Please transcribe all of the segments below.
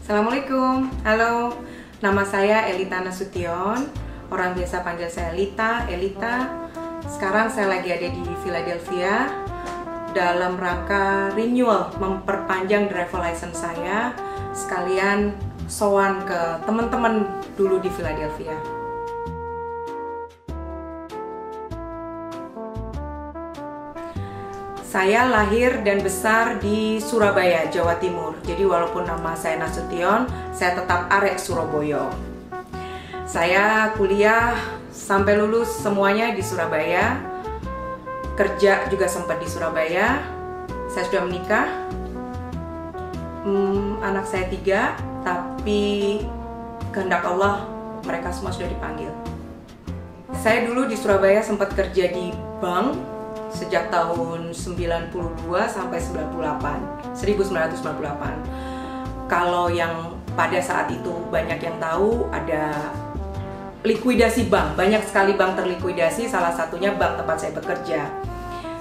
Assalamualaikum, halo, nama saya Elita Nasution. Orang biasa panggil saya Elita. Sekarang saya lagi ada di Philadelphia dalam rangka renewal, memperpanjang driver license saya, sekalian sowan ke teman-teman dulu di Philadelphia. Saya lahir dan besar di Surabaya, Jawa Timur. Jadi walaupun nama saya Nasution, saya tetap arek Surabaya. Saya kuliah sampai lulus semuanya di Surabaya. Kerja juga sempat di Surabaya. Saya sudah menikah. Anak saya 3, tapi kehendak Allah mereka semua sudah dipanggil. Saya dulu di Surabaya sempat kerja di bank sejak tahun 92 sampai 1998. Kalau yang pada saat itu banyak yang tahu, ada likuidasi bank, banyak sekali bank terlikuidasi, salah satunya bank tempat saya bekerja.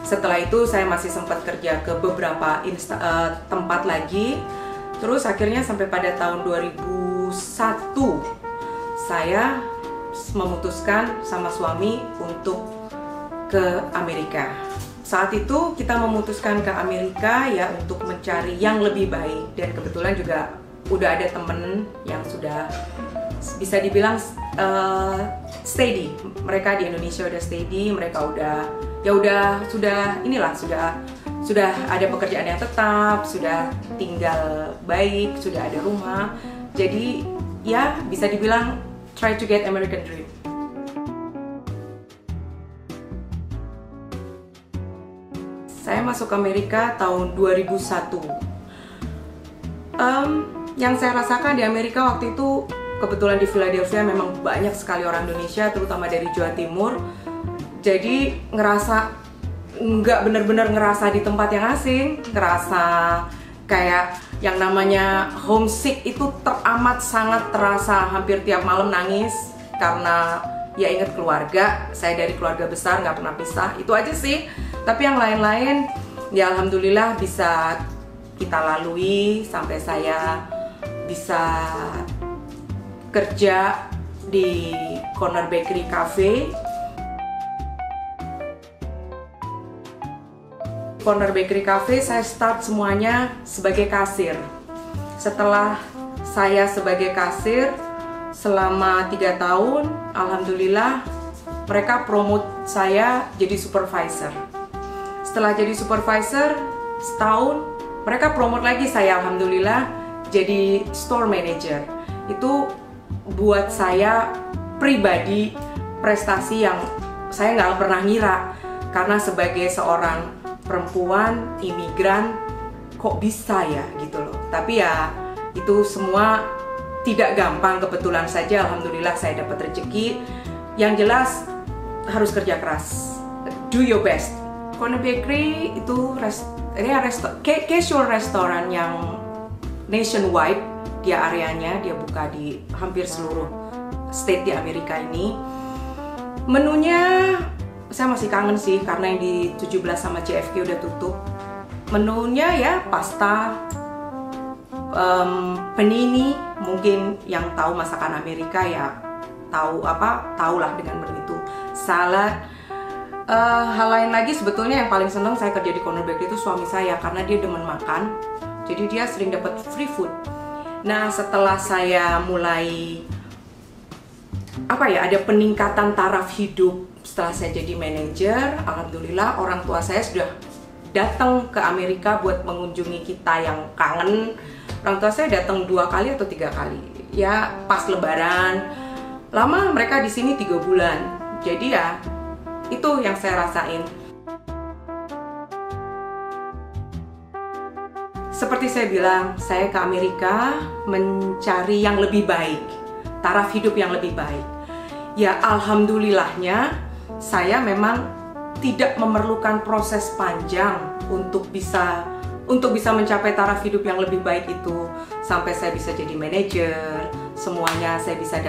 Setelah itu saya masih sempat kerja ke beberapa tempat lagi. Terus akhirnya sampai pada tahun 2001 saya memutuskan sama suami untuk ke Amerika. Saat itu kita memutuskan ke Amerika ya untuk mencari yang lebih baik, dan kebetulan juga udah ada temen yang sudah bisa dibilang steady. Mereka di Indonesia udah steady, mereka sudah ada pekerjaan yang tetap, sudah tinggal baik, sudah ada rumah. Jadi ya bisa dibilang try to get American dream. Saya masuk ke Amerika tahun 2001. Yang saya rasakan di Amerika waktu itu, kebetulan di Philadelphia memang banyak sekali orang Indonesia, terutama dari Jawa Timur. Jadi ngerasa nggak bener-bener ngerasa di tempat yang asing, ngerasa kayak yang namanya homesick itu teramat sangat terasa. Hampir tiap malam nangis karena ya ingat keluarga. Saya dari keluarga besar, nggak pernah pisah, itu aja sih. Tapi yang lain-lain ya alhamdulillah bisa kita lalui sampai saya bisa kerja di Corner Bakery Cafe. Corner Bakery Cafe saya start semuanya sebagai kasir. Setelah saya sebagai kasir selama 3 tahun, alhamdulillah mereka promote saya jadi supervisor. Setelah jadi supervisor setahun, mereka promote lagi saya alhamdulillah jadi store manager. Itu buat saya pribadi prestasi yang saya nggak pernah ngira, karena sebagai seorang perempuan imigran kok bisa ya gitu loh. Tapi ya itu semua tidak gampang, kebetulan saja alhamdulillah saya dapat rezeki. Yang jelas harus kerja keras, do your best. Corner Bakery itu casual restoran yang nationwide, dia areanya, dia buka di hampir seluruh state di Amerika ini. Menunya saya masih kangen sih, karena yang di 17 sama JFK udah tutup. Menunya ya pasta, panini, mungkin yang tahu masakan Amerika ya tahulah dengan menu itu. Salad. Hal lain lagi sebetulnya yang paling seneng saya kerja di Corner Bakery itu suami saya, karena dia demen makan, jadi dia sering dapat free food. Nah setelah saya mulai ada peningkatan taraf hidup setelah saya jadi manajer, alhamdulillah orang tua saya sudah datang ke Amerika buat mengunjungi kita yang kangen. Orang tua saya datang 2 kali atau 3 kali, ya pas Lebaran. Lama mereka di sini 3 bulan, jadi ya itu yang saya rasain. Seperti saya bilang, saya ke Amerika mencari yang lebih baik, taraf hidup yang lebih baik. Ya alhamdulillahnya saya memang tidak memerlukan proses panjang untuk bisa mencapai taraf hidup yang lebih baik itu. Sampai saya bisa jadi manajer, semuanya saya bisa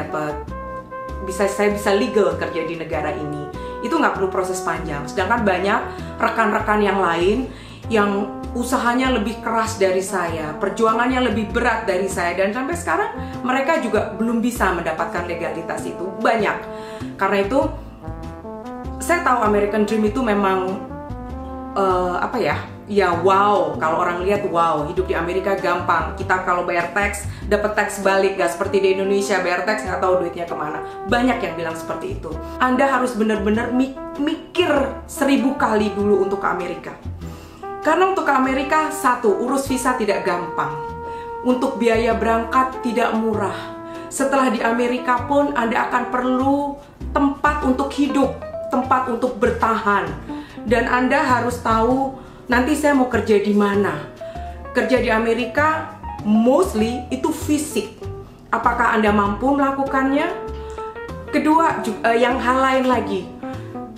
legal kerja di negara ini. Itu nggak perlu proses panjang. Sedangkan banyak rekan-rekan yang lain yang usahanya lebih keras dari saya, perjuangannya lebih berat dari saya, dan sampai sekarang mereka juga belum bisa mendapatkan legalitas itu. Banyak. Karena itu saya tahu American Dream itu memang ya wow, kalau orang lihat wow, hidup di Amerika gampang. Kita kalau bayar tax, dapat tax balik, gak seperti di Indonesia, bayar tax nggak tahu duitnya kemana. Banyak yang bilang seperti itu. Anda harus benar-benar mikir 1000 kali dulu untuk ke Amerika. Karena untuk ke Amerika, satu, urus visa tidak gampang. Untuk biaya berangkat tidak murah. Setelah di Amerika pun Anda akan perlu tempat untuk hidup, tempat untuk bertahan. Dan Anda harus tahu nanti saya mau kerja di mana. Kerja di Amerika mostly itu fisik. Apakah Anda mampu melakukannya? Kedua, yang hal lain lagi.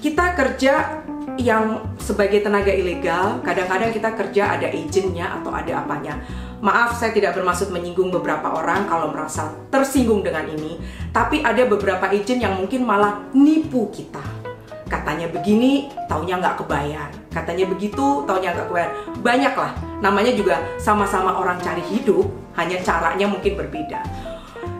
Kita kerja yang sebagai tenaga ilegal, kadang-kadang kita kerja ada agentnya atau ada apanya. Maaf, saya tidak bermaksud menyinggung beberapa orang kalau merasa tersinggung dengan ini. Tapi ada beberapa agent yang mungkin malah nipu kita. Katanya begini, taunya nggak kebayar. Katanya begitu, taunya nggak kebayar. Banyaklah, namanya juga sama-sama orang cari hidup, hanya caranya mungkin berbeda.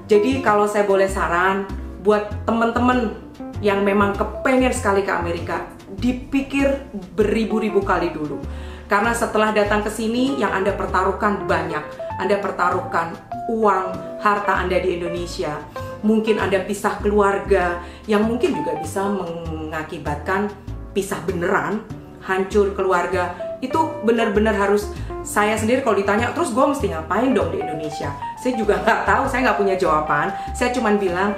Jadi kalau saya boleh saran, buat teman-teman yang memang kepengen sekali ke Amerika, dipikir beribu-ribu kali dulu. Karena setelah datang ke sini, yang Anda pertaruhkan banyak. Anda pertaruhkan uang, harta Anda di Indonesia. Mungkin Anda pisah keluarga, yang mungkin juga bisa mengakibatkan pisah beneran, hancur keluarga. Itu benar-benar harus, saya sendiri kalau ditanya, terus gue mesti ngapain dong di Indonesia? Saya juga nggak tahu, saya nggak punya jawaban. Saya cuma bilang,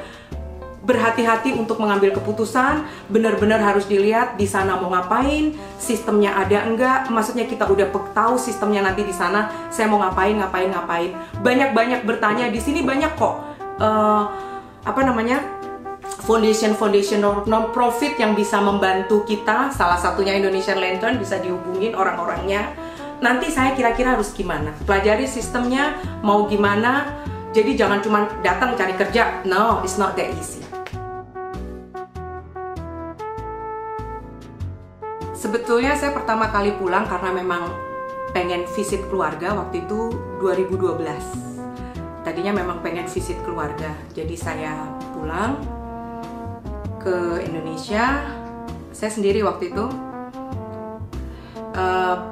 berhati-hati untuk mengambil keputusan, benar-benar harus dilihat di sana mau ngapain, sistemnya ada enggak, maksudnya kita udah tahu sistemnya nanti di sana, saya mau ngapain. Banyak-banyak bertanya, di sini banyak kok, foundation non-profit yang bisa membantu kita, salah satunya Indonesian Lantern, bisa dihubungin orang-orangnya. Nanti saya kira-kira harus gimana, pelajari sistemnya, mau gimana, jadi jangan cuma datang cari kerja, no, it's not that easy. Sebetulnya saya pertama kali pulang karena memang pengen visit keluarga waktu itu 2012. Tadinya memang pengen visit keluarga, jadi saya pulang ke Indonesia. Saya sendiri waktu itu.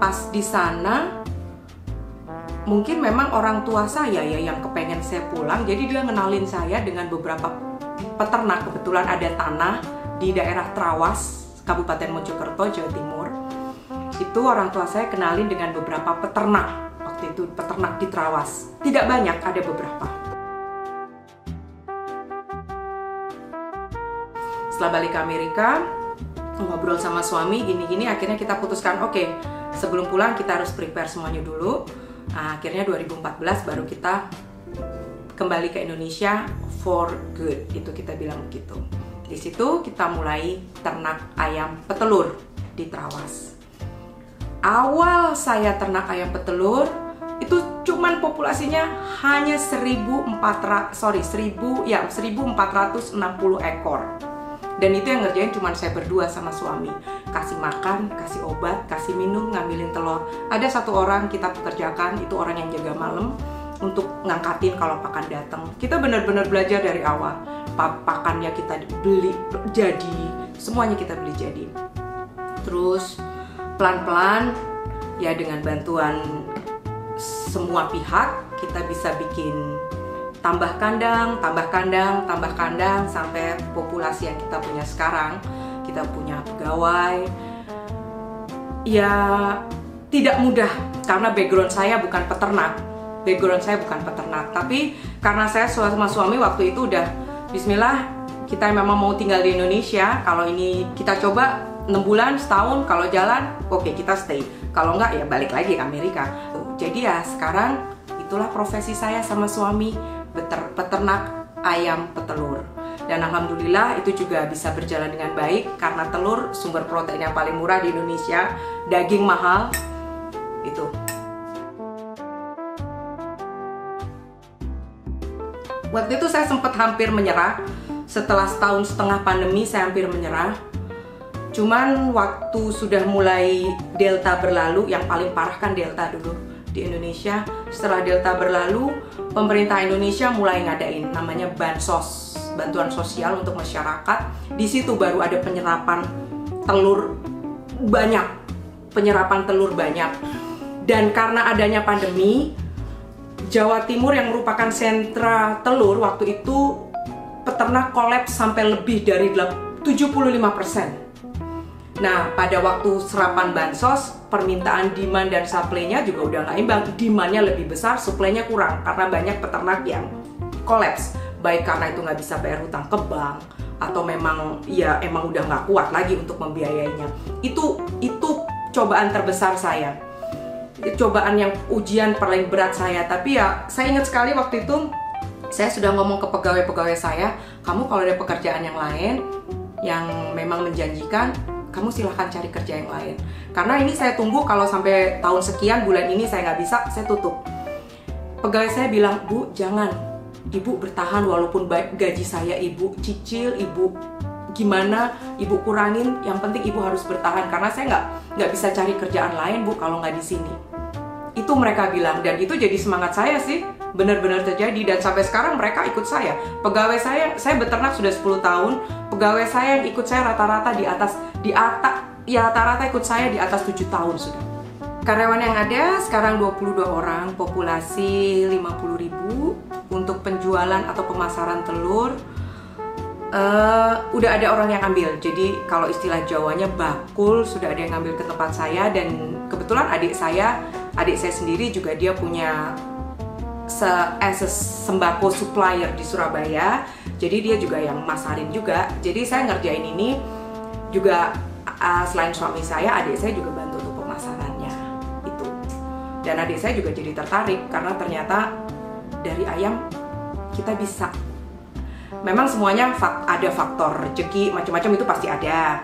Pas di sana, mungkin memang orang tua saya ya yang kepengen saya pulang, jadi dia ngenalin saya dengan beberapa peternak. Kebetulan ada tanah di daerah Trawas, Kabupaten Mojokerto, Jawa Timur. Itu orang tua saya kenalin dengan beberapa peternak. Waktu itu peternak di Trawas. Tidak banyak, ada beberapa. Setelah balik ke Amerika, ngobrol sama suami, gini-gini, akhirnya kita putuskan, oke, sebelum pulang kita harus prepare semuanya dulu. Nah, akhirnya 2014 baru kita kembali ke Indonesia for good. Itu kita bilang begitu. Di situ kita mulai ternak ayam petelur di Trawas. Awal saya ternak ayam petelur itu cuman populasinya hanya 1.460 ekor. Dan itu yang ngerjain cuman saya berdua sama suami. Kasih makan, kasih obat, kasih minum, ngambilin telur. Ada satu orang kita pekerjakan, itu orang yang jaga malam untuk ngangkatin kalau pakan datang. Kita benar-benar belajar dari awal. Pakannya kita beli jadi, semuanya kita beli jadi. Terus pelan-pelan ya dengan bantuan semua pihak kita bisa bikin tambah kandang sampai populasi yang kita punya sekarang. Kita punya pegawai. Ya tidak mudah karena background saya bukan peternak. Tapi karena saya sama suami waktu itu udah bismillah, kita memang mau tinggal di Indonesia. Kalau ini kita coba 6 bulan, setahun, kalau jalan, oke, kita stay. Kalau enggak, ya balik lagi ke Amerika. Jadi ya sekarang itulah profesi saya sama suami, peternak ayam petelur. Dan alhamdulillah itu juga bisa berjalan dengan baik karena telur sumber protein yang paling murah di Indonesia, daging mahal, itu. Waktu itu saya sempat hampir menyerah. Setelah setahun setengah pandemi saya hampir menyerah. Cuman waktu sudah mulai Delta berlalu, yang paling parah kan Delta dulu di Indonesia. Setelah Delta berlalu, pemerintah Indonesia mulai ngadain namanya bansos, bantuan sosial untuk masyarakat. Di situ baru ada penyerapan telur banyak. Dan karena adanya pandemi, Jawa Timur yang merupakan sentra telur waktu itu peternak kolaps sampai lebih dari 75%. Nah, pada waktu serapan bansos, permintaan demand dan supply-nya juga udah nggak imbang. Demand-nya lebih besar, supply-nya kurang karena banyak peternak yang kolaps. Baik karena itu nggak bisa bayar hutang ke bank, atau memang udah nggak kuat lagi untuk membiayainya. Itu cobaan terbesar saya. Cobaan yang ujian paling berat saya. Tapi ya, saya ingat sekali waktu itu, saya sudah ngomong ke pegawai-pegawai saya, kamu kalau ada pekerjaan yang lain yang memang menjanjikan, kamu silahkan cari kerja yang lain. Karena ini saya tunggu kalau sampai tahun sekian, bulan ini saya nggak bisa, saya tutup. Pegawai saya bilang, Bu, jangan. Ibu bertahan walaupun gaji saya ibu cicil, ibu gimana, ibu kurangin. Yang penting ibu harus bertahan karena saya nggak bisa cari kerjaan lain, Bu, kalau nggak di sini. Itu mereka bilang, dan itu jadi semangat saya sih. Benar-benar terjadi, dan sampai sekarang mereka ikut saya. Pegawai saya beternak sudah 10 tahun. Pegawai saya yang ikut saya rata-rata rata-rata ikut saya di atas 7 tahun sudah. Karyawan yang ada sekarang 22 orang, populasi 50.000. Untuk penjualan atau pemasaran telur udah ada orang yang ambil. Jadi kalau istilah Jawanya bakul, sudah ada yang ngambil ke tempat saya. Dan kebetulan adik saya sendiri juga dia punya sembako supplier di Surabaya, jadi dia juga yang masarin juga. Jadi saya ngerjain ini juga, selain suami saya, adik saya juga bantu untuk pemasarannya itu. Dan adik saya juga jadi tertarik karena ternyata dari ayam kita bisa. Memang semuanya ada faktor rezeki, macam-macam itu pasti ada.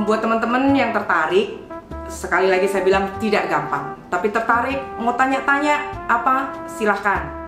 Buat teman-teman yang tertarik, sekali lagi saya bilang tidak gampang, tapi tertarik mau tanya-tanya apa, silahkan.